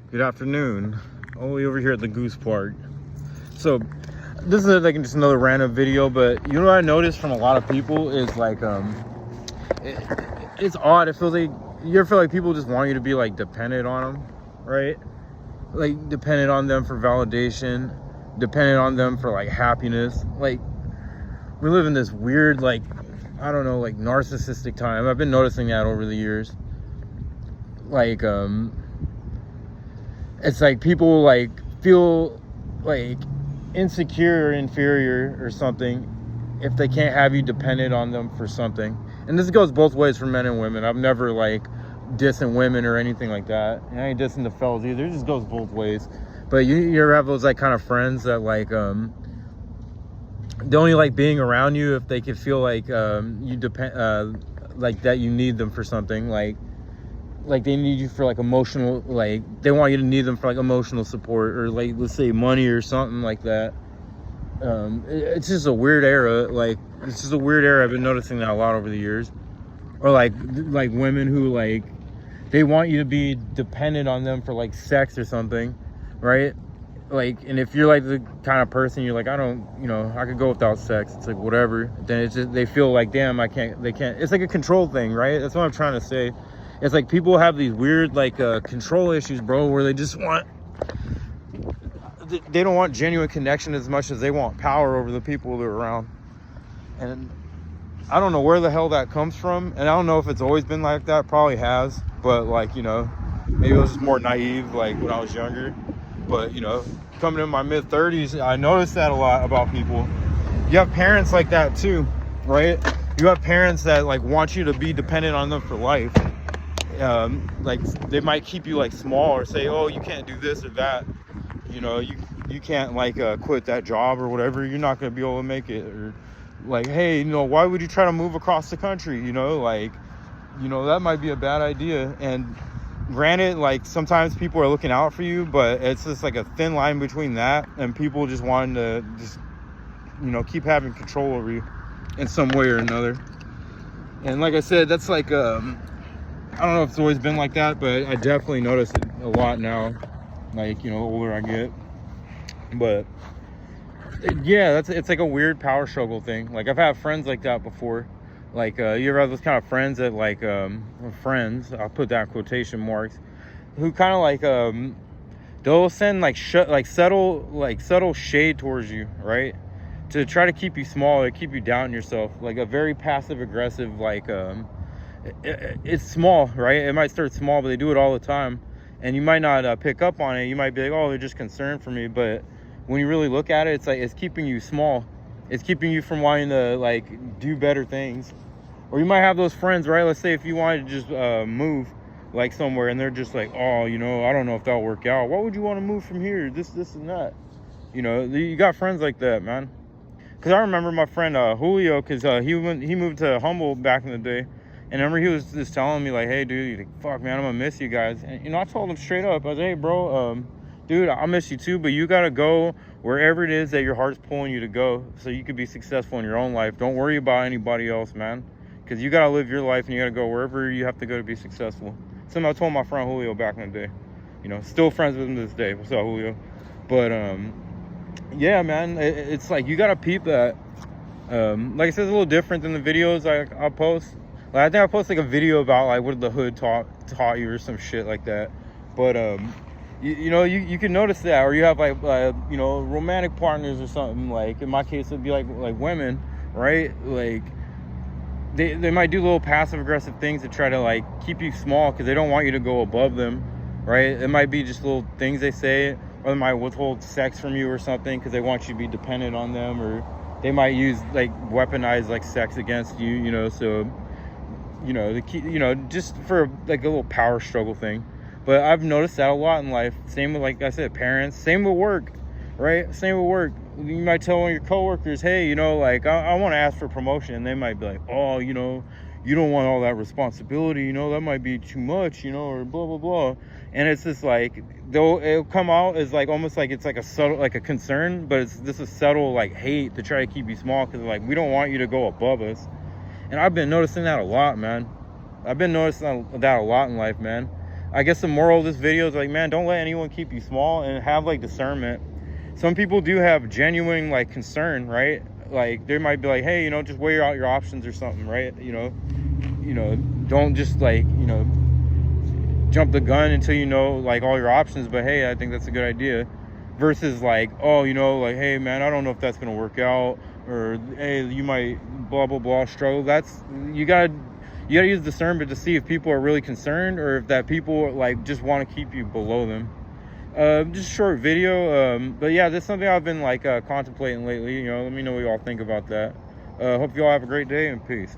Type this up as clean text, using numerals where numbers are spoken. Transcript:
Good afternoon. Only over here at the Goose Park. So this is like just another random video, but you know what I noticed from a lot of people is like it, it's odd. It feels like you ever feel like people just want you to be like dependent on them, right? Like dependent on them for validation, dependent on them for like happiness. Like we live in this weird like I don't know, like narcissistic time. I've been noticing that over the years. Like it's like people like feel like insecure or inferior or something if they can't have you dependent on them for something. And this goes both ways for men and women. I've never like dissing women or anything like that, and I ain't dissing the fellas either. It just goes both ways. But you ever have those like kind of friends that like they only like being around you if they can feel like you depend like that you need them for something, like they need you for like emotional, like they want you to need them for like emotional support or like let's say money or something like that. It's just a weird era. Like it's just a weird era. I've been noticing that a lot over the years. Or like women who like they want you to be dependent on them for like sex or something, right? Like, and if you're like the kind of person you're like, I don't, you know, I could go without sex, it's like whatever, then it's just they feel like damn, they can't. It's like a control thing, right? That's what I'm trying to say. It's like people have these weird like control issues, bro, where they just want, they don't want genuine connection as much as they want power over the people they're around. And I don't know where the hell that comes from, and I don't know if it's always been like that. Probably has, but like, you know, maybe it was just more naive like when I was younger. But you know, coming in my mid-30s, I noticed that a lot about people. You have parents like that too, right? You have parents that like want you to be dependent on them for life. Like they might keep you like small or say, oh, you can't do this or that, you know, you can't like quit that job or whatever, you're not going to be able to make it. Or like, hey, you know, why would you try to move across the country, you know, like, you know, that might be a bad idea. And granted, like sometimes people are looking out for you, but it's just like a thin line between that and people just wanting to just, you know, keep having control over you in some way or another. And like I said, that's like I don't know if it's always been like that, but I definitely notice it a lot now, like, you know, the older I get. But yeah, it's like a weird power struggle thing. Like I've had friends like that before. Like you ever have those kind of friends that like friends, I'll put that in quotation marks, who kind of like they'll send like subtle shade towards you, right, to try to keep you small, to keep you down in yourself, like a very passive aggressive like it's small, right? It might start small, but they do it all the time, and you might not pick up on it. You might be like, oh, they're just concerned for me, but when you really look at it, it's like it's keeping you small. It's keeping you from wanting to like do better things. Or you might have those friends, right? Let's say if you wanted to just move like somewhere, and they're just like, oh, you know, I don't know if that'll work out. Why would you want to move from here? This and that. You know, you got friends like that, man. Because I remember my friend Julio, because he moved to Humboldt back in the day. And I remember he was just telling me like, hey, dude, like, fuck, man, I'm gonna miss you guys. And, you know, I told him straight up, I was, hey, bro, dude, I miss you too, but you gotta go wherever it is that your heart's pulling you to go so you can be successful in your own life. Don't worry about anybody else, man, because you gotta live your life and you gotta go wherever you have to go to be successful. Something I told my friend Julio back in the day. You know, still friends with him to this day. What's up, Julio? But yeah, man, it's like you gotta peep that. Like I said, it's a little different than the videos I post. Like, I think I posted like a video about like what the hood taught you or some shit like that. But you know, you can notice that. Or you have like you know, romantic partners or something. Like in my case, it'd be like women, right? Like they might do little passive aggressive things to try to like keep you small because they don't want you to go above them, right? It might be just little things they say, or they might withhold sex from you or something because they want you to be dependent on them, or they might use like weaponize like sex against you, you know. So you know, you know, just for like a little power struggle thing. But I've noticed that a lot in life. Same with, like I said, parents. Same with work, right? Same with work. You might tell one of your coworkers, hey, you know, like I want to ask for promotion, and they might be like, oh, you know, you don't want all that responsibility, you know, that might be too much, you know, or blah blah blah. And it's just like, though it'll come out as like almost like it's like a subtle, like a concern, but it's this is subtle like hate to try to keep you small because like we don't want you to go above us. And I've been noticing that a lot, man. I've been noticing that a lot in life, man. I guess the moral of this video is like, man, don't let anyone keep you small, and have like discernment. Some people do have genuine like concern, right? Like they might be like, hey, you know, just weigh out your options or something, right? You know, don't just like, you know, jump the gun until you know like all your options. But hey, I think that's a good idea. Versus like, oh, you know, like, hey man, I don't know if that's gonna work out, or hey, you might blah blah blah struggle. That's, you gotta use discernment to see if people are really concerned, or if that people like just want to keep you below them. Just a short video, but yeah, that's something I've been like contemplating lately. You know, let me know what y'all think about that. Hope y'all have a great day, and peace.